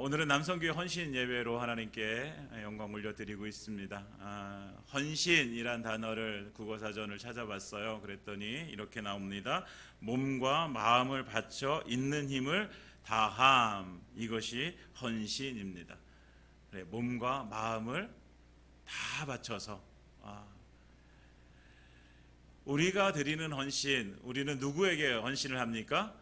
오늘은 남성교회 헌신 예배로 하나님께 영광 올려드리고 있습니다. 헌신이란 단어를 국어사전을 찾아봤어요. 그랬더니 이렇게 나옵니다. 몸과 마음을 바쳐 있는 힘을 다함, 이것이 헌신입니다. 그래, 몸과 마음을 다 바쳐서 우리가 드리는 헌신, 우리는 누구에게 헌신을 합니까?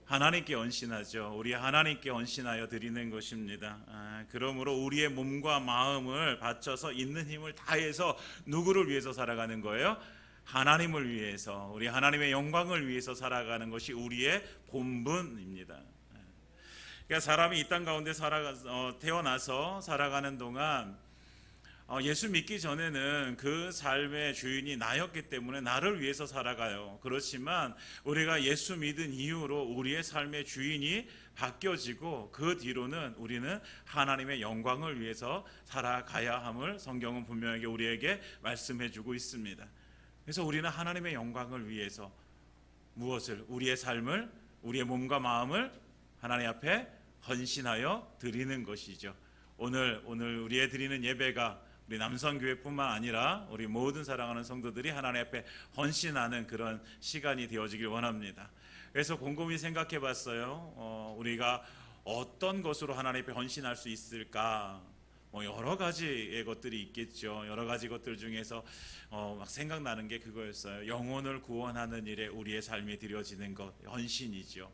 하나님께 헌신하죠. 우리 하나님께 헌신하여 드리는 것입니다. 그러므로 우리의 몸과 마음을 바쳐서 있는 힘을 다해서 누구를 위해서 살아가는 거예요? 하나님을 위해서, 우리 하나님의 영광을 위해서 살아가는 것이 우리의 본분입니다. 그러니까 사람이 이 땅 가운데 태어나서 살아가는 동안 예수 믿기 전에는 그 삶의 주인이 나였기 때문에 나를 위해서 살아가요. 그렇지만 우리가 예수 믿은 이후로 우리의 삶의 주인이 바뀌어지고 그 뒤로는 우리는 하나님의 영광을 위해서 살아가야 함을 성경은 분명하게 우리에게 말씀해 주고 있습니다. 그래서 우리는 하나님의 영광을 위해서 무엇을? 우리의 삶을, 우리의 몸과 마음을 하나님 앞에 헌신하여 드리는 것이죠. 오늘 우리의 드리는 예배가 우리 남성교회뿐만 아니라 우리 모든 사랑하는 성도들이 하나님 앞에 헌신하는 그런 시간이 되어지길 원합니다. 그래서 곰곰이 생각해 봤어요. 우리가 어떤 것으로 하나님 앞에 헌신할 수 있을까? 여러 가지의 것들이 있겠죠. 여러 가지 것들 중에서 막 생각나는 게 그거였어요. 영혼을 구원하는 일에 우리의 삶이 드려지는 것, 헌신이죠.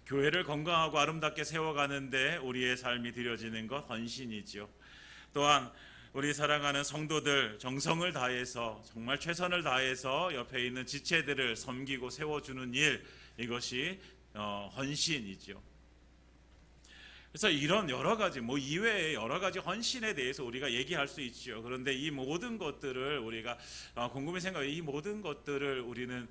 교회를 건강하고 아름답게 세워가는데 우리의 삶이 드려지는 것, 헌신이죠. 또한 우리 사랑하는 성도들 정성을 다해서 정말 최선을 다해서 옆에 있는 지체들을 섬기고 세워주는 일, 이것이 헌신이죠. 그래서 이런 여러 가지 이외에 여러 가지 헌신에 대해서 우리가 얘기할 수 있죠. 그런데 이 모든 것들을 우리가 곰곰이 생각해, 이 모든 것들을 우리는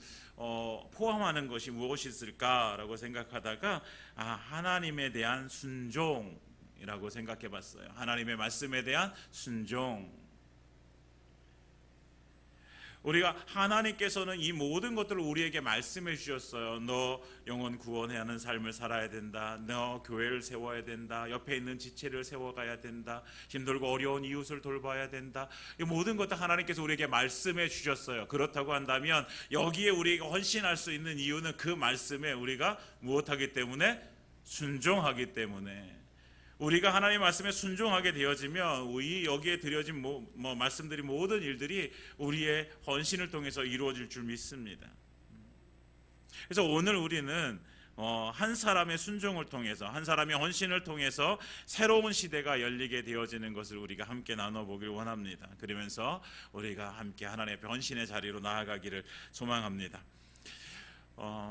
포함하는 것이 무엇이 있을까라고 생각하다가 하나님에 대한 순종 이라고 생각해 봤어요. 하나님의 말씀에 대한 순종. 우리가 하나님께서는 이 모든 것들을 우리에게 말씀해 주셨어요. 너 영혼 구원해야 하는 삶을 살아야 된다. 너 교회를 세워야 된다. 옆에 있는 지체를 세워가야 된다. 힘들고 어려운 이웃을 돌봐야 된다. 이 모든 것도 하나님께서 우리에게 말씀해 주셨어요. 그렇다고 한다면 여기에 우리가 헌신할 수 있는 이유는 그 말씀에 우리가 무엇하기 때문에? 순종하기 때문에. 우리가 하나님의 말씀에 순종하게 되어지면 여기에 드려진 말씀드린 모든 일들이 우리의 헌신을 통해서 이루어질 줄 믿습니다. 그래서 오늘 우리는 한 사람의 순종을 통해서, 한 사람의 헌신을 통해서 새로운 시대가 열리게 되어지는 것을 우리가 함께 나눠보길 원합니다. 그러면서 우리가 함께 하나님의 헌신의 자리로 나아가기를 소망합니다.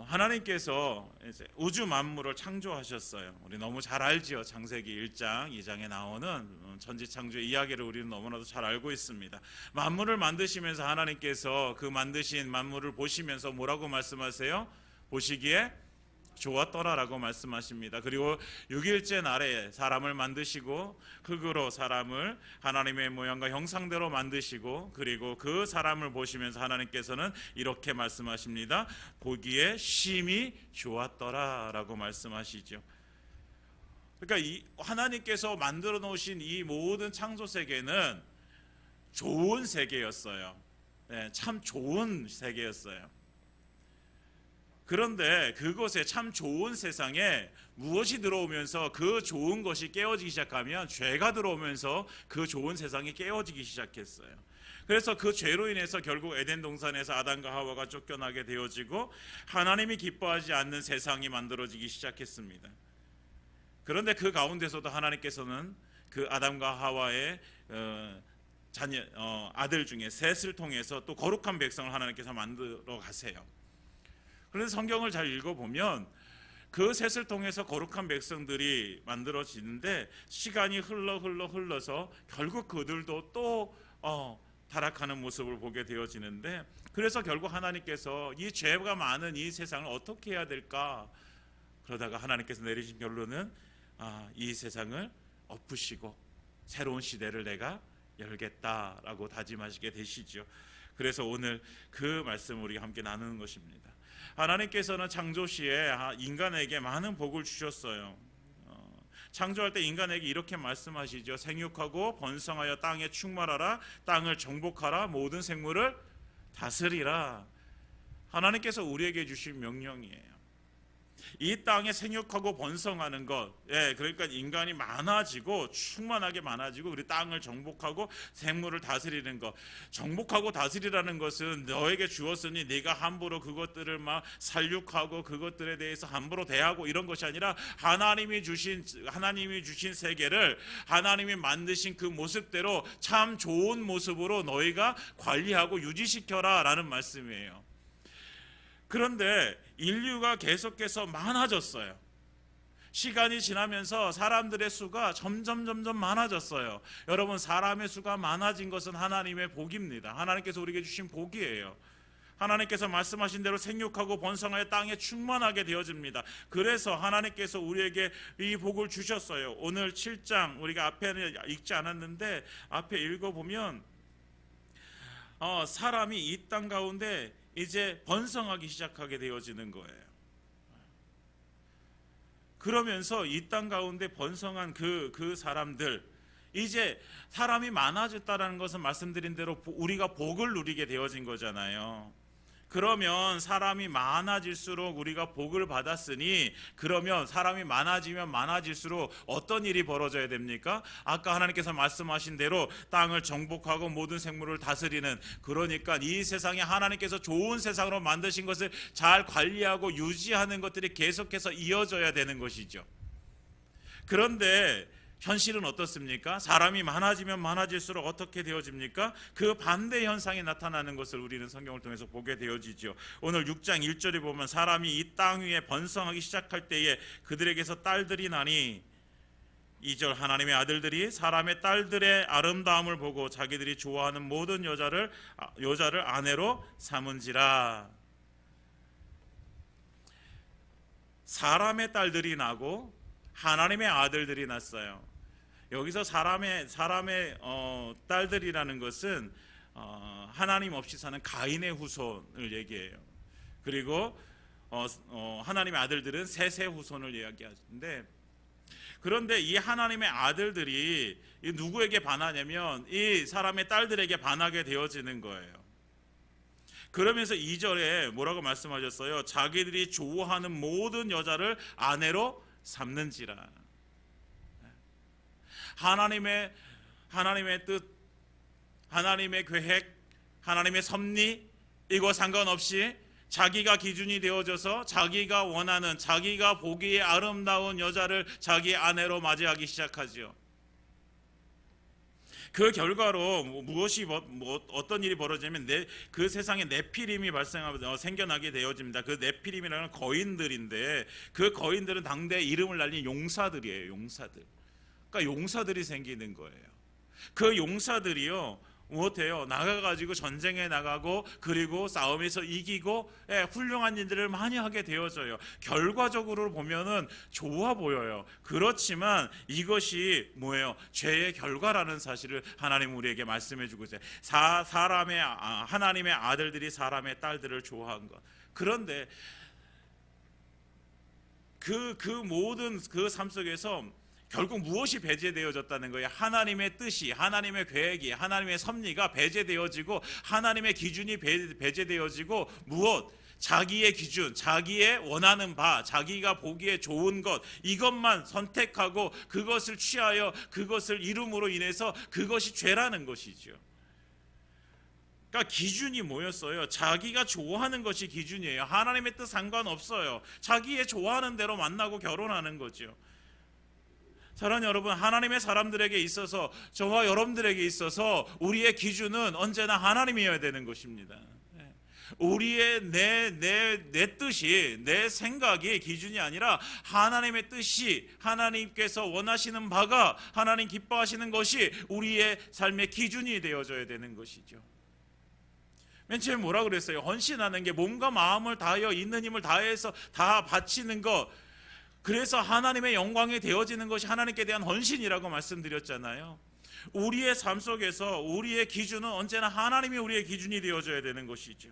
하나님께서 이제 우주 만물을 창조하셨어요. 우리 너무 잘 알지요. 창세기 1장, 2장에 나오는 천지창조의 이야기를 우리는 너무나도 잘 알고 있습니다. 만물을 만드시면서 하나님께서 그 만드신 만물을 보시면서 뭐라고 말씀하세요? 보시기에 좋았더라라고 말씀하십니다. 그리고 6일째 날에 사람을 만드시고 흙으로 사람을 하나님의 모양과 형상대로 만드시고 그리고 그 사람을 보시면서 하나님께서는 이렇게 말씀하십니다. 보기에 심히 좋았더라라고 말씀하시죠. 그러니까 하나님께서 만들어 놓으신 이 모든 창조 세계는 좋은 세계였어요. 참 좋은 세계였어요. 그런데 그곳에 참 좋은 세상에 무엇이 들어오면서 그 좋은 것이 깨어지기 시작하면 죄가 들어오면서 그 좋은 세상이 깨어지기 시작했어요. 그래서 그 죄로 인해서 결국 에덴 동산에서 아담과 하와가 쫓겨나게 되어지고 하나님이 기뻐하지 않는 세상이 만들어지기 시작했습니다. 그런데 그 가운데서도 하나님께서는 그 아담과 하와의 아들 중에 셋을 통해서 또 거룩한 백성을 하나님께서 만들어 가세요. 그래서 성경을 잘 읽어보면 그 셋을 통해서 거룩한 백성들이 만들어지는데 시간이 흘러서 결국 그들도 또 타락하는 모습을 보게 되어지는데, 그래서 결국 하나님께서 이 죄가 많은 이 세상을 어떻게 해야 될까? 그러다가 하나님께서 내리신 결론은 이 세상을 엎으시고 새로운 시대를 내가 열겠다라고 다짐하시게 되시죠. 그래서 오늘 그 말씀을 우리가 함께 나누는 것입니다. 하나님께서는 창조 시에 인간에게 많은 복을 주셨어요. 창조할 때 인간에게 이렇게 말씀하시죠. 생육하고 번성하여 땅에 충만하라, 땅을 정복하라, 모든 생물을 다스리라. 하나님께서 우리에게 주신 명령이에요. 이 땅에 생육하고 번성하는 것, 그러니까 인간이 많아지고 충만하게 많아지고 우리 땅을 정복하고 생물을 다스리는 것. 정복하고 다스리라는 것은 너에게 주었으니 네가 함부로 그것들을 막 살육하고 그것들에 대해서 함부로 대하고 이런 것이 아니라 하나님이 주신 세계를 하나님이 만드신 그 모습대로 참 좋은 모습으로 너희가 관리하고 유지시켜라라는 말씀이에요. 그런데 인류가 계속해서 많아졌어요. 시간이 지나면서 사람들의 수가 점점 많아졌어요. 여러분, 사람의 수가 많아진 것은 하나님의 복입니다. 하나님께서 우리에게 주신 복이에요. 하나님께서 말씀하신 대로 생육하고 번성하여 땅에 충만하게 되어집니다. 그래서 하나님께서 우리에게 이 복을 주셨어요. 오늘 7장 우리가 앞에는 읽지 않았는데 앞에 읽어보면 사람이 이 땅 가운데 이제 번성하기 시작하게 되어지는 거예요. 그러면서 이 땅 가운데 번성한 그 사람들, 이제 사람이 많아졌다는 것은 말씀드린 대로 우리가 복을 누리게 되어진 거잖아요. 그러면 사람이 많아질수록 우리가 복을 받았으니, 그러면 사람이 많아지면 많아질수록 어떤 일이 벌어져야 됩니까? 아까 하나님께서 말씀하신 대로 땅을 정복하고 모든 생물을 다스리는, 그러니까 이 세상에 하나님께서 좋은 세상으로 만드신 것을 잘 관리하고 유지하는 것들이 계속해서 이어져야 되는 것이죠. 그런데 현실은 어떻습니까? 사람이 많아지면 많아질수록 어떻게 되어집니까? 그 반대 현상이 나타나는 것을 우리는 성경을 통해서 보게 되어지죠. 오늘 6장 1절에 보면 사람이 이 땅 위에 번성하기 시작할 때에 그들에게서 딸들이 나니, 2절 하나님의 아들들이 사람의 딸들의 아름다움을 보고 자기들이 좋아하는 모든 여자를 아내로 삼은지라. 사람의 딸들이 나고 하나님의 아들들이 났어요. 여기서 사람의 딸들이라는 것은 하나님 없이 사는 가인의 후손을 얘기해요. 그리고 하나님의 아들들은 셋의 후손을 이야기하는데, 그런데 이 하나님의 아들들이 누구에게 반하냐면 이 사람의 딸들에게 반하게 되어지는 거예요. 그러면서 2절에 뭐라고 말씀하셨어요? 자기들이 좋아하는 모든 여자를 아내로 삼는지라. 하나님의 뜻, 하나님의 계획, 하나님의 섭리, 이거 상관없이 자기가 기준이 되어져서 자기가 원하는, 자기가 보기에 아름다운 여자를 자기 아내로 맞이하기 시작하죠. 그 결과로 어떤 일이 벌어지냐면 그 세상에 네피림이 생겨나게 되어집니다. 그 네피림이라는 거인들인데, 그 거인들은 당대 이름을 날린 용사들이에요. 용사들. 그러니까 용사들이 생기는 거예요. 그 용사들이요, 무엇해요? 나가가지고 전쟁에 나가고, 그리고 싸움에서 이기고, 훌륭한 일들을 많이 하게 되어져요. 결과적으로 보면은 좋아 보여요. 그렇지만 이것이 뭐예요? 죄의 결과라는 사실을 하나님 우리에게 말씀해주고 있어요. 하나님의 아들들이 사람의 딸들을 좋아한 것. 그런데 그 모든 그 삶 속에서 결국 무엇이 배제되어졌다는 거예요? 하나님의 뜻이, 하나님의 계획이, 하나님의 섭리가 배제되어지고, 하나님의 기준이 배제되어지고, 무엇? 자기의 기준, 자기의 원하는 바, 자기가 보기에 좋은 것, 이것만 선택하고 그것을 취하여 그것을 이룸으로 인해서 그것이 죄라는 것이죠. 그러니까 기준이 뭐였어요? 자기가 좋아하는 것이 기준이에요. 하나님의 뜻 상관없어요. 자기의 좋아하는 대로 만나고 결혼하는 거죠. 사랑하는 여러분, 하나님의 사람들에게 있어서, 저와 여러분들에게 있어서 우리의 기준은 언제나 하나님이어야 되는 것입니다. 우리의 내 뜻이, 내 생각이 기준이 아니라 하나님의 뜻이, 하나님께서 원하시는 바가, 하나님 기뻐하시는 것이 우리의 삶의 기준이 되어져야 되는 것이죠. 맨 처음에 뭐라 그랬어요? 헌신하는 게 몸과 마음을 다하여 있는 힘을 다해서 다 바치는 것, 그래서 하나님의 영광이 되어지는 것이 하나님께 대한 헌신이라고 말씀드렸잖아요. 우리의 삶 속에서 우리의 기준은 언제나 하나님이 우리의 기준이 되어져야 되는 것이죠.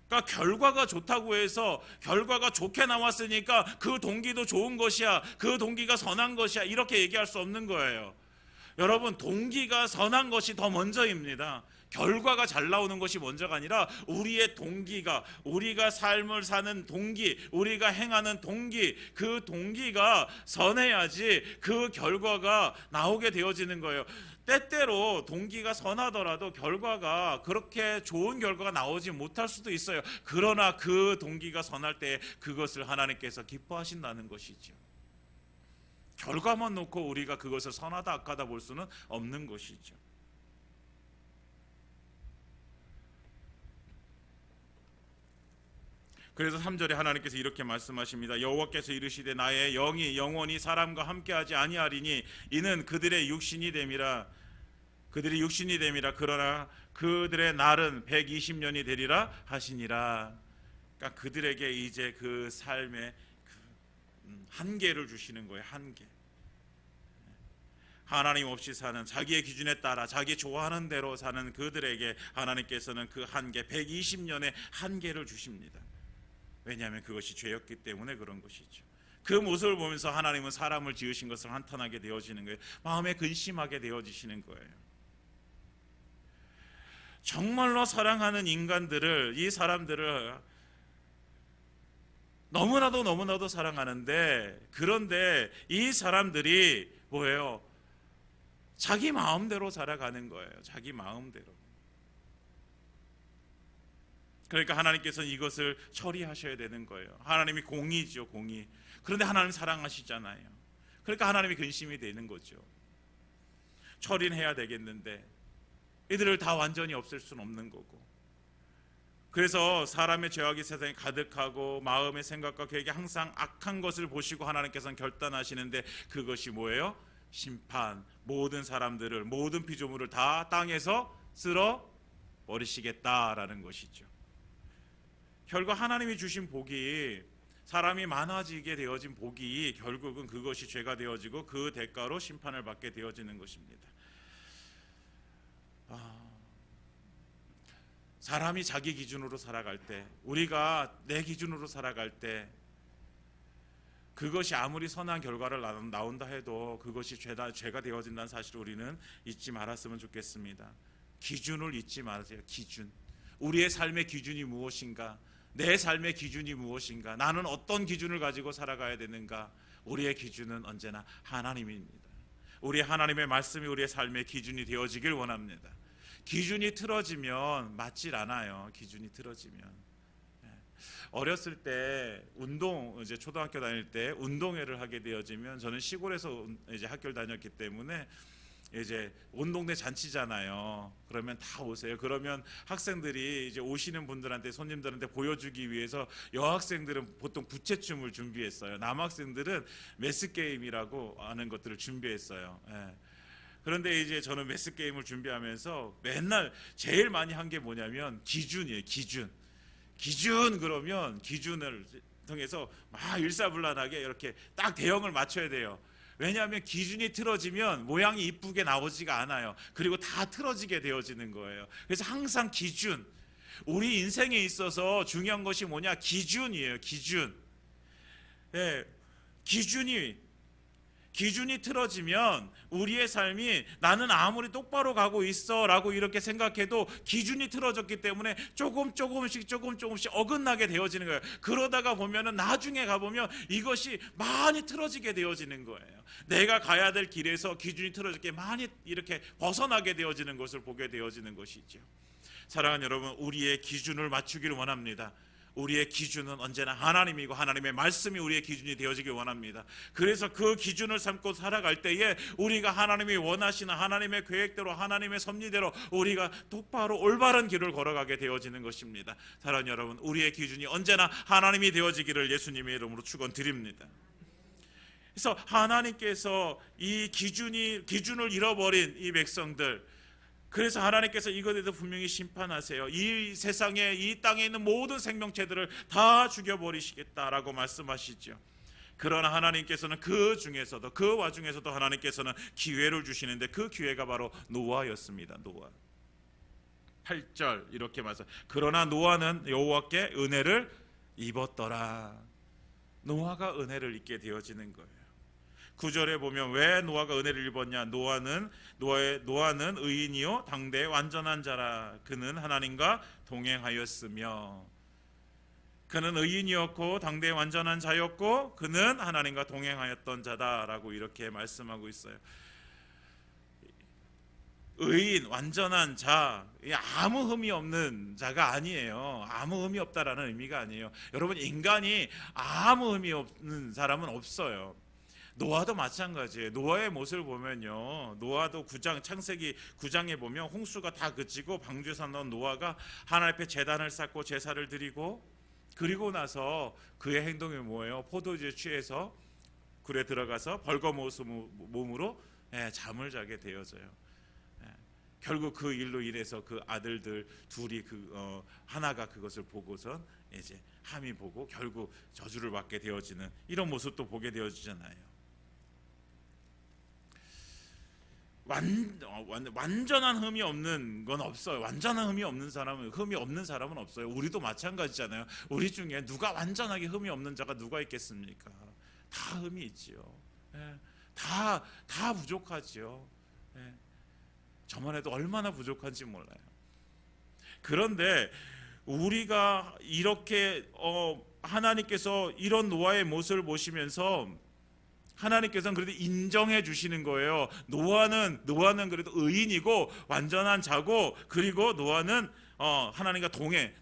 그러니까 결과가 좋다고 해서 결과가 좋게 나왔으니까 그 동기도 좋은 것이야, 그 동기가 선한 것이야, 이렇게 얘기할 수 없는 거예요. 여러분, 동기가 선한 것이 더 먼저입니다. 결과가 잘 나오는 것이 먼저가 아니라 우리의 동기가, 우리가 삶을 사는 동기, 우리가 행하는 동기, 그 동기가 선해야지 그 결과가 나오게 되어지는 거예요. 때때로 동기가 선하더라도 결과가 그렇게 좋은 결과가 나오지 못할 수도 있어요. 그러나 그 동기가 선할 때 그것을 하나님께서 기뻐하신다는 것이죠. 결과만 놓고 우리가 그것을 선하다 악하다 볼 수는 없는 것이죠. 그래서 3절에 하나님께서 이렇게 말씀하십니다. 여호와께서 이르시되 나의 영이 영원히 사람과 함께하지 아니하리니 이는 그들의 육신이 됨이라. 그들이 육신이 됨이라. 그러나 그들의 날은 120년이 되리라 하시니라. 그러니까 그들에게 이제 그 삶의 한계를 주시는 거예요. 한계. 하나님 없이 사는, 자기의 기준에 따라 자기 좋아하는 대로 사는 그들에게 하나님께서는 그 한계, 120년의 한계를 주십니다. 왜냐하면 그것이 죄였기 때문에 그런 것이죠. 그 모습을 보면서 하나님은 사람을 지으신 것을 한탄하게 되어지는 거예요. 마음에 근심하게 되어지시는 거예요. 정말로 사랑하는 인간들을, 이 사람들을 너무나도 사랑하는데, 그런데 이 사람들이 뭐예요? 자기 마음대로 살아가는 거예요. 자기 마음대로. 그러니까 하나님께서는 이것을 처리하셔야 되는 거예요. 하나님이 공의죠, 공의. 그런데 하나님 사랑하시잖아요. 그러니까 하나님이 근심이 되는 거죠. 처리는 해야 되겠는데 이들을 다 완전히 없앨 수는 없는 거고. 그래서 사람의 죄악이 세상에 가득하고 마음의 생각과 계획이 항상 악한 것을 보시고 하나님께서는 결단하시는데 그것이 뭐예요? 심판, 모든 사람들을, 모든 피조물을 다 땅에서 쓸어 버리시겠다라는 것이죠. 결국 하나님이 주신 복이, 사람이 많아지게 되어진 복이 결국은 그것이 죄가 되어지고 그 대가로 심판을 받게 되어지는 것입니다. 사람이 자기 기준으로 살아갈 때, 우리가 내 기준으로 살아갈 때 그것이 아무리 선한 결과를 나온다 해도 그것이 죄가 되어진다는 사실을 우리는 잊지 말았으면 좋겠습니다. 기준을 잊지 마세요. 기준. 우리의 삶의 기준이 무엇인가? 내 삶의 기준이 무엇인가? 나는 어떤 기준을 가지고 살아가야 되는가? 우리의 기준은 언제나 하나님입니다. 우리 하나님의 말씀이 우리의 삶의 기준이 되어지길 원합니다. 기준이 틀어지면 맞질 않아요. 기준이 틀어지면. 어렸을 때 이제 초등학교 다닐 때 운동회를 하게 되어지면, 저는 시골에서 이제 학교를 다녔기 때문에 이제 온 동네 잔치잖아요. 그러면 다 오세요. 그러면 학생들이 이제 오시는 분들한테, 손님들한테 보여주기 위해서 여학생들은 보통 부채춤을 준비했어요. 남학생들은 매스 게임이라고 하는 것들을 준비했어요. 그런데 이제 저는 매스 게임을 준비하면서 맨날 제일 많이 한 게 뭐냐면 기준이에요. 기준. 그러면 기준을 통해서 막 일사불란하게 이렇게 딱 대형을 맞춰야 돼요. 왜냐하면 기준이 틀어지면 모양이 이쁘게 나오지가 않아요. 그리고 다 틀어지게 되어지는 거예요. 그래서 항상 기준, 우리 인생에 있어서 중요한 것이 뭐냐? 기준이에요. 기준. 기준이 틀어지면 우리의 삶이, 나는 아무리 똑바로 가고 있어 라고 이렇게 생각해도 기준이 틀어졌기 때문에 조금씩 어긋나게 되어지는 거예요. 그러다가 보면은 나중에 가보면 이것이 많이 틀어지게 되어지는 거예요. 내가 가야 될 길에서 기준이 틀어졌게 많이 이렇게 벗어나게 되어지는 것을 보게 되어지는 것이죠. 사랑하는 여러분, 우리의 기준을 맞추기를 원합니다. 우리의 기준은 언제나 하나님이고 하나님의 말씀이 우리의 기준이 되어지길 원합니다. 그래서 그 기준을 삼고 살아갈 때에 우리가 하나님이 원하시는 하나님의 계획대로, 하나님의 섭리대로 우리가 똑바로 올바른 길을 걸어가게 되어지는 것입니다. 사랑하는 여러분, 우리의 기준이 언제나 하나님이 되어지기를 예수님의 이름으로 축원드립니다. 그래서 하나님께서 이 기준을 잃어버린 이 백성들, 그래서 하나님께서 이것에 대해서 분명히 심판하세요. 이 세상에, 이 땅에 있는 모든 생명체들을 다 죽여버리시겠다라고 말씀하시죠. 그러나 하나님께서는 그 중에서도, 그 와중에서도 하나님께서는 기회를 주시는데 그 기회가 바로 노아였습니다. 노아. 8절 이렇게 말씀. 그러나 노아는 여호와께 은혜를 입었더라. 노아가 은혜를 입게 되어지는 거예요. 9절에 보면 왜 노아가 은혜를 입었냐? 노아는 의인이요 당대의 완전한 자라. 그는 하나님과 동행하였으며. 그는 의인이었고 당대의 완전한 자였고 그는 하나님과 동행하였던 자다라고 이렇게 말씀하고 있어요. 의인, 완전한 자, 아무 흠이 없는 자가 아니에요. 아무 흠이 없다라는 의미가 아니에요. 여러분, 인간이 아무 흠이 없는 사람은 없어요. 노아도 마찬가지예요. 노아의 모습을 보면요, 노아도 창세기 9장에 보면 홍수가 다 그치고 방주에 사는 노아가 하나님 앞에 제단을 쌓고 제사를 드리고, 그리고 나서 그의 행동이 뭐예요? 포도주에 취해서 굴에 들어가서 벌거벗은 몸으로 잠을 자게 되어져요. 결국 그 일로 인해서 그 아들들 둘이 하나가 그것을 보고선 이제 함이 보고 결국 저주를 받게 되어지는 이런 모습도 보게 되어지잖아요. 완전한 흠이 없는 건 없어요. 완전한 흠이 없는 사람은 없어요. 우리도 마찬가지잖아요. 우리 중에 누가 완전하게 흠이 없는 자가 누가 있겠습니까? 다 흠이 있지요. 다 부족하지요. 저만 해도 얼마나 부족한지 몰라요. 그런데 우리가 이렇게 하나님께서 이런 노아의 모습을 보시면서 하나님께서는 그래도 인정해 주시는 거예요. 노아는 그래도 의인이고 완전한 자고, 그리고 노아는 하나님과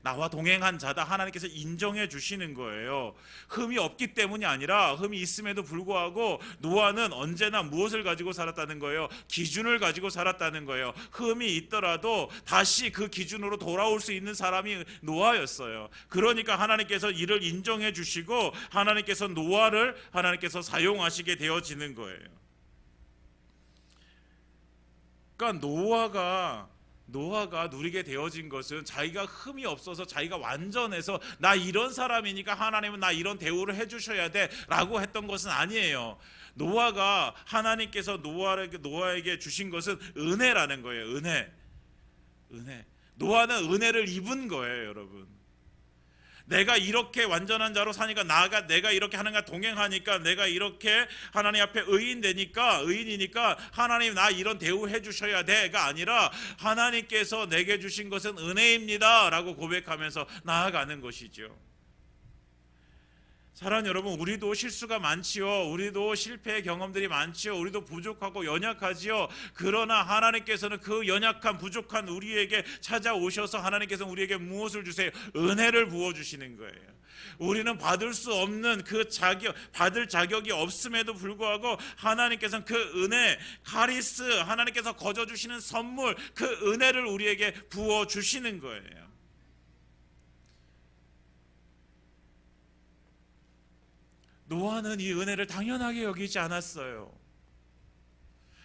나와 동행한 자다. 하나님께서 인정해 주시는 거예요. 흠이 없기 때문이 아니라 흠이 있음에도 불구하고 노아는 언제나 무엇을 가지고 살았다는 거예요? 기준을 가지고 살았다는 거예요. 흠이 있더라도 다시 그 기준으로 돌아올 수 있는 사람이 노아였어요. 그러니까 하나님께서 이를 인정해 주시고 하나님께서 노아를 사용하시게 되어지는 거예요. 그러니까 노아가 누리게 되어진 것은 자기가 흠이 없어서 자기가 완전해서 나 이런 사람이니까 하나님은 나 이런 대우를 해주셔야 돼 라고 했던 것은 아니에요. 노아가 하나님께서 노아에게 주신 것은 은혜라는 거예요. 은혜. 노아는 은혜를 입은 거예요, 여러분. 내가 이렇게 완전한 자로 사니까 내가 이렇게 하나님과 동행하니까 내가 이렇게 하나님 앞에 의인이니까 하나님 나 이런 대우해 주셔야 돼가 아니라 하나님께서 내게 주신 것은 은혜입니다 라고 고백하면서 나아가는 것이죠. 사랑하는 여러분, 우리도 실수가 많지요. 우리도 실패의 경험들이 많지요. 우리도 부족하고 연약하지요. 그러나 하나님께서는 그 연약한 부족한 우리에게 찾아오셔서 하나님께서 우리에게 무엇을 주세요? 은혜를 부어주시는 거예요. 우리는 받을 수 없는 받을 자격이 없음에도 불구하고 하나님께서는 그 은혜, 카리스, 하나님께서 거저주시는 선물, 그 은혜를 우리에게 부어주시는 거예요. 노아는 이 은혜를 당연하게 여기지 않았어요.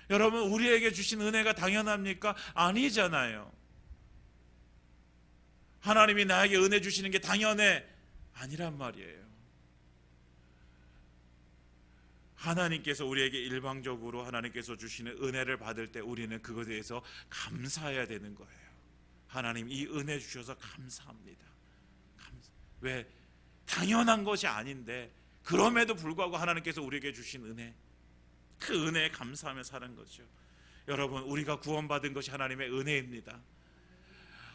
여러분, 우리에게 주신 은혜가 당연합니까? 아니잖아요. 하나님이 나에게 은혜 주시는 게 당연해? 아니란 말이에요. 하나님께서 우리에게 일방적으로 하나님께서 주시는 은혜를 받을 때 우리는 그것에 대해서 감사해야 되는 거예요. 하나님 이 은혜 주셔서 감사합니다. 왜? 당연한 것이 아닌데 그럼에도 불구하고 하나님께서 우리에게 주신 은혜, 그 은혜에 감사하며 사는 거죠. 여러분, 우리가 구원받은 것이 하나님의 은혜입니다.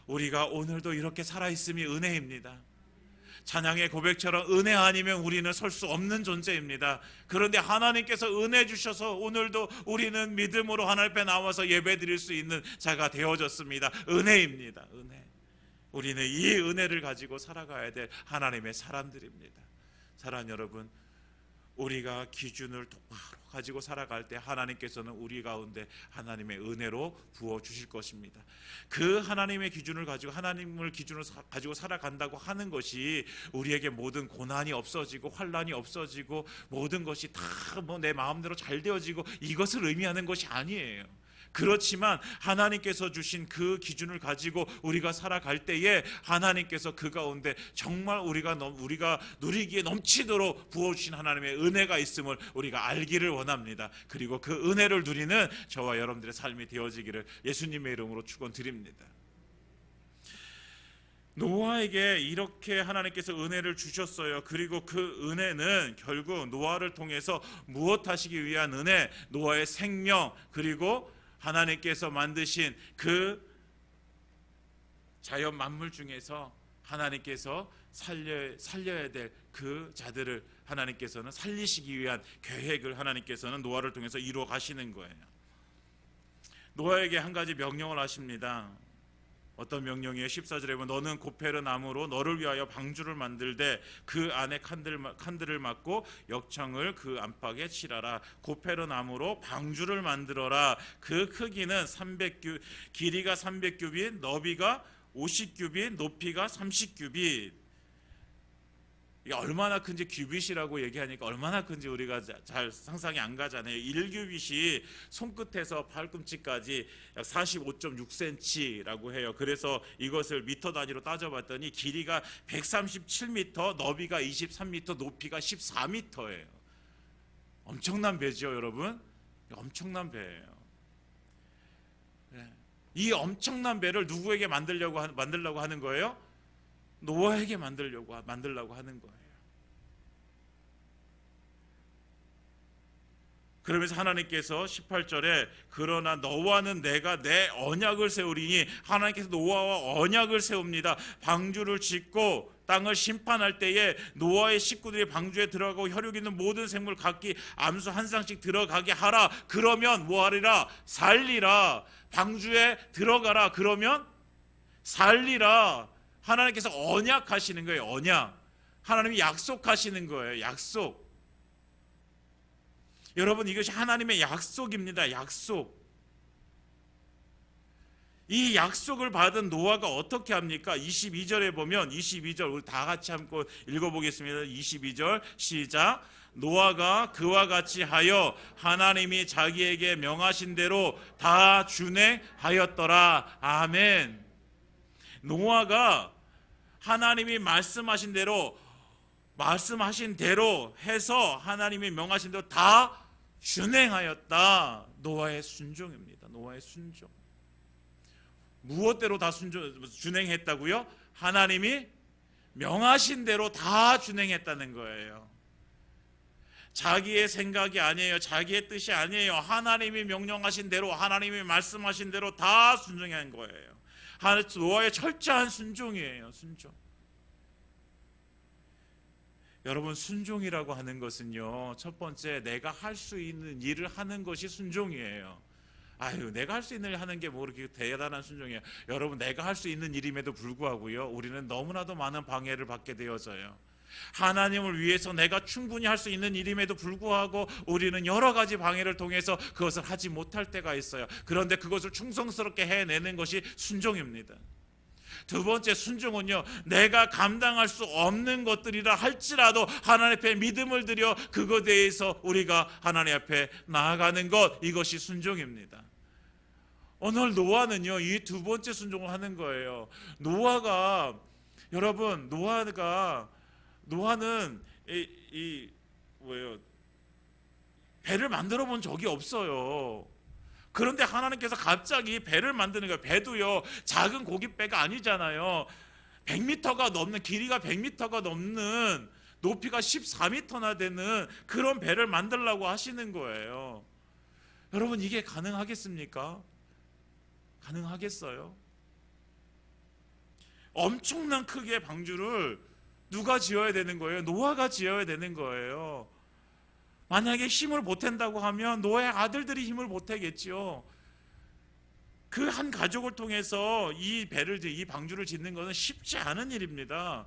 우리가 오늘도 이렇게 살아있음이 은혜입니다. 찬양의 고백처럼 은혜 아니면 우리는 설 수 없는 존재입니다. 그런데 하나님께서 은혜 주셔서 오늘도 우리는 믿음으로 하나님 앞에 나와서 예배 드릴 수 있는 자가 되어졌습니다. 은혜입니다. 은혜. 우리는 이 은혜를 가지고 살아가야 될 하나님의 사람들입니다. 사랑하는 여러분, 우리가 기준을 똑바로 가지고 살아갈 때 하나님께서는 우리 가운데 하나님의 은혜로 부어주실 것입니다. 그 하나님의 기준을 가지고 하나님을 기준으로 가지고 살아간다고 하는 것이 우리에게 모든 고난이 없어지고 환난이 없어지고 모든 것이 다 내 마음대로 잘 되어지고 이것을 의미하는 것이 아니에요. 그렇지만 하나님께서 주신 그 기준을 가지고 우리가 살아갈 때에 하나님께서 그 가운데 정말 우리가 누리기에 넘치도록 부어주신 하나님의 은혜가 있음을 우리가 알기를 원합니다. 그리고 그 은혜를 누리는 저와 여러분들의 삶이 되어지기를 예수님의 이름으로 축원드립니다. 노아에게 이렇게 하나님께서 은혜를 주셨어요. 그리고 그 은혜는 결국 노아를 통해서 무엇 하시기 위한 은혜? 노아의 생명, 그리고 하나님께서 만드신 그 자연 만물 중에서 하나님께서 살려야 될 그 자들을 하나님께서는 살리시기 위한 계획을 하나님께서는 노아를 통해서 이루어 가시는 거예요. 노아에게 한 가지 명령을 하십니다. 어떤 명령이에요? 14절에 보면 너는 고페르 나무로 너를 위하여 방주를 만들되 그 안에 칸들을 막고 역청을 그 안팎에 칠하라. 고페르 나무로 방주를 만들어라. 그 크기는 300규, 길이가 300규빗, 너비가 50규빗, 높이가 30규빗. 이게 얼마나 큰지 규빗이라고 얘기하니까 얼마나 큰지 우리가 잘 상상이 안 가잖아요. 1규빗이 손끝에서 발꿈치까지 약 45.6cm라고 해요. 그래서 이것을 미터 단위로 따져봤더니 길이가 137m, 너비가 23m, 높이가 14m예요. 엄청난 배죠, 여러분. 엄청난 배예요. 이 엄청난 배를 누구에게 만들려고 하는 거예요? 노아에게 만들려고 하는 거예요. 그러면서 하나님께서 18절에 그러나 너와는 내가 내 언약을 세우리니, 하나님께서 노아와 언약을 세웁니다. 방주를 짓고 땅을 심판할 때에 노아의 식구들이 방주에 들어가고 혈육 있는 모든 생물 각기 암수 한 쌍씩 들어가게 하라. 그러면 뭐하리라? 살리라. 방주에 들어가라. 그러면 살리라. 하나님께서 언약하시는 거예요. 언약. 하나님이 약속하시는 거예요. 약속. 여러분, 이것이 하나님의 약속입니다. 약속. 이 약속을 받은 노아가 어떻게 합니까? 22절에 보면 22절 우리 다 같이 한번 읽어보겠습니다. 22절 시작. 노아가 그와 같이 하여 하나님이 자기에게 명하신 대로 다 준행하였더라. 아멘. 노아가 하나님이 말씀하신 대로 해서 하나님이 명하신 대로 다 준행하였다. 노아의 순종입니다. 노아의 순종. 무엇대로 다 준행했다고요? 하나님이 명하신 대로 다 준행했다는 거예요. 자기의 생각이 아니에요. 자기의 뜻이 아니에요. 하나님이 명령하신 대로, 하나님이 말씀하신 대로 다 순종한 거예요. 노아의 철저한 순종이에요. 순종. 여러분, 순종이라고 하는 것은요, 첫 번째 내가 할 수 있는 일을 하는 것이 순종이에요. 아유, 내가 할 수 있는 일 하는 게 뭐 그렇게 대단한 순종이에요. 여러분, 내가 할 수 있는 일임에도 불구하고요, 우리는 너무나도 많은 방해를 받게 되어져요. 하나님을 위해서 내가 충분히 할 수 있는 일임에도 불구하고 우리는 여러 가지 방해를 통해서 그것을 하지 못할 때가 있어요. 그런데 그것을 충성스럽게 해내는 것이 순종입니다. 두 번째 순종은요, 내가 감당할 수 없는 것들이라 할지라도 하나님 앞에 믿음을 드려 그것에 대해서 우리가 하나님 앞에 나아가는 것, 이것이 순종입니다. 오늘 노아는요, 이 두 번째 순종을 하는 거예요. 노아는 배를 만들어 본 적이 없어요. 그런데 하나님께서 갑자기 배를 만드는 거예요. 배도요, 작은 고깃배가 아니잖아요. 100m가 넘는, 길이가 100m가 넘는, 높이가 14m나 되는 그런 배를 만들려고 하시는 거예요. 여러분, 이게 가능하겠습니까? 가능하겠어요? 엄청난 크기의 방주를 누가 지어야 되는 거예요? 노아가 지어야 되는 거예요. 만약에 힘을 보탠다고 하면 노아의 아들들이 힘을 보태겠지요. 그 한 가족을 통해서 이 방주를 짓는 것은 쉽지 않은 일입니다.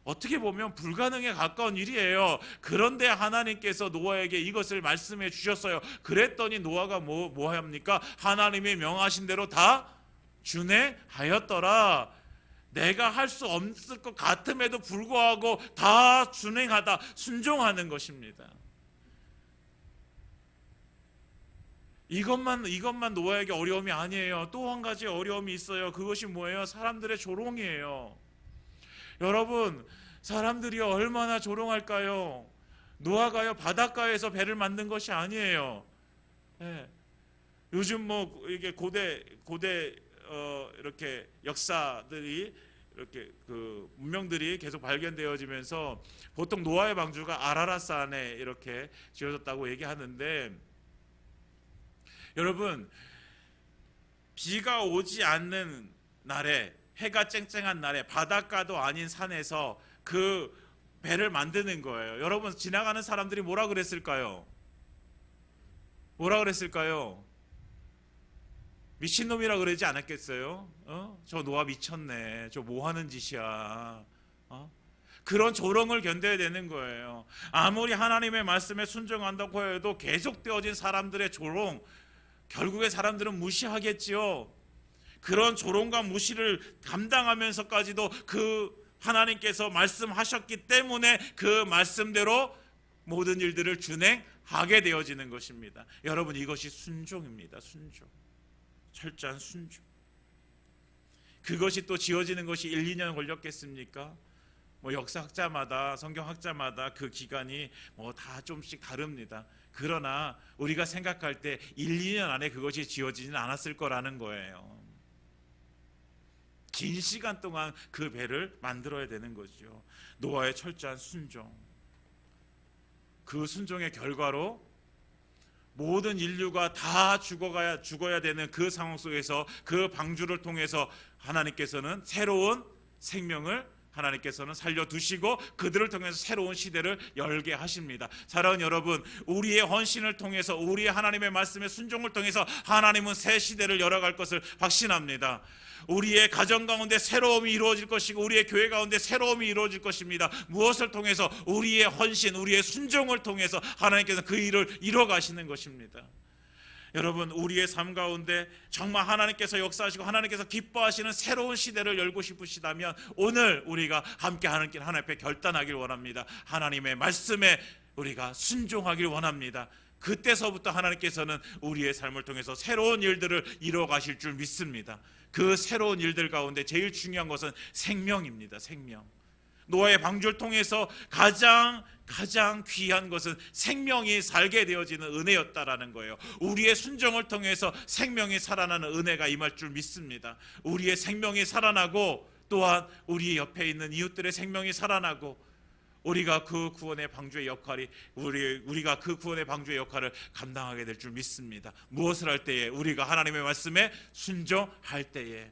어떻게 보면 불가능에 가까운 일이에요. 그런데 하나님께서 노아에게 이것을 말씀해 주셨어요. 그랬더니 노아가 뭐 합니까? 하나님이 명하신 대로 다 준행하였더라. 내가 할 수 없을 것 같음에도 불구하고 다 준행하다, 순종하는 것입니다. 이것만 노아에게 어려움이 아니에요. 또 한 가지 어려움이 있어요. 그것이 뭐예요? 사람들의 조롱이에요. 여러분, 사람들이 얼마나 조롱할까요? 노아가요, 바닷가에서 배를 만든 것이 아니에요. 네. 요즘 이게 고대 이렇게 역사들이 이렇게 그 문명들이 계속 발견되어지면서 보통 노아의 방주가 아라랏산에 이렇게 지어졌다고 얘기하는데, 여러분 비가 오지 않는 날에, 해가 쨍쨍한 날에 바닷가도 아닌 산에서 그 배를 만드는 거예요. 여러분 지나가는 사람들이 뭐라 그랬을까요? 뭐라 그랬을까요? 미친놈이라 그러지 않았겠어요? 저 노아 미쳤네. 저 뭐 하는 짓이야. 그런 조롱을 견뎌야 되는 거예요. 아무리 하나님의 말씀에 순종한다고 해도 계속되어진 사람들의 조롱, 결국에 사람들은 무시하겠지요. 그런 조롱과 무시를 감당하면서까지도 그 하나님께서 말씀하셨기 때문에 그 말씀대로 모든 일들을 준행하게 되어지는 것입니다. 여러분 이것이 순종입니다. 순종. 철저한 순종. 그것이 또 지어지는 것이 1, 2년 걸렸겠습니까? 뭐 역사학자마다, 성경학자마다 그 기간이 뭐 다 좀씩 다릅니다. 그러나 우리가 생각할 때 1, 2년 안에 그것이 지어지지는 않았을 거라는 거예요. 긴 시간 동안 그 배를 만들어야 되는 거죠. 노아의 철저한 순종. 그 순종의 결과로 모든 인류가 다 죽어야 되는 그 상황 속에서 그 방주를 통해서 하나님께서는 새로운 생명을 하나님께서는 살려두시고 그들을 통해서 새로운 시대를 열게 하십니다. 사랑하는 여러분, 우리의 헌신을 통해서, 우리의 하나님의 말씀의 순종을 통해서 하나님은 새 시대를 열어갈 것을 확신합니다. 우리의 가정 가운데 새로움이 이루어질 것이고 우리의 교회 가운데 새로움이 이루어질 것입니다. 무엇을 통해서? 우리의 헌신, 우리의 순종을 통해서 하나님께서 그 일을 이뤄 가시는 것입니다. 여러분 우리의 삶 가운데 정말 하나님께서 역사하시고 하나님께서 기뻐하시는 새로운 시대를 열고 싶으시다면 오늘 우리가 함께 하는 길 하나님 앞에 결단하길 원합니다. 하나님의 말씀에 우리가 순종하길 원합니다. 그때서부터 하나님께서는 우리의 삶을 통해서 새로운 일들을 이루어 가실 줄 믿습니다. 그 새로운 일들 가운데 제일 중요한 것은 생명입니다. 생명. 노아의 방주를 통해서 가장 귀한 것은 생명이 살게 되어지는 은혜였다라는 거예요. 우리의 순종을 통해서 생명이 살아나는 은혜가 임할 줄 믿습니다. 우리의 생명이 살아나고 또한 우리 옆에 있는 이웃들의 생명이 살아나고 우리가 그 구원의 방주의 역할이 우리가 그 구원의 방주의 역할을 감당하게 될 줄 믿습니다. 무엇을 할 때에? 우리가 하나님의 말씀에 순종할 때에.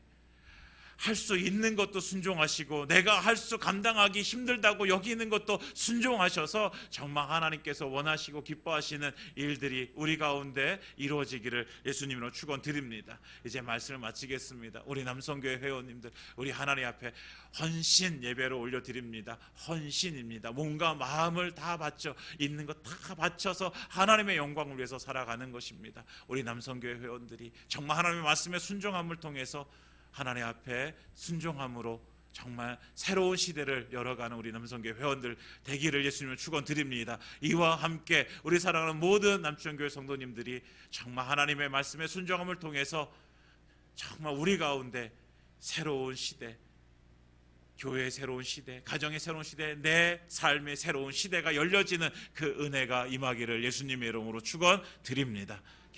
할 수 있는 것도 순종하시고 내가 할 수 감당하기 힘들다고 여기는 것도 순종하셔서 정말 하나님께서 원하시고 기뻐하시는 일들이 우리 가운데 이루어지기를 예수님으로 축원드립니다. 이제 말씀을 마치겠습니다. 우리 남성교회 회원님들, 우리 하나님 앞에 헌신 예배를 올려드립니다. 헌신입니다. 몸과 마음을 다 바쳐, 있는 것 다 바쳐서 하나님의 영광을 위해서 살아가는 것입니다. 우리 남성교회 회원들이 정말 하나님의 말씀에 순종함을 통해서 하나님 앞에 순종함으로 정말 새로운 시대를 열어가는 우리 남성교회 회원들 되기를 예수님을 축원드립니다. 이와 함께 우리 사랑하는 모든 남천교회 성도님들이 정말 하나님의 말씀에 순종함을 통해서 정말 우리 가운데 새로운 시대, 교회의 새로운 시대, 가정의 새로운 시대, 내 삶의 새로운 시대가 열려지는 그 은혜가 임하기를 예수님의 이름으로 축원드립니다.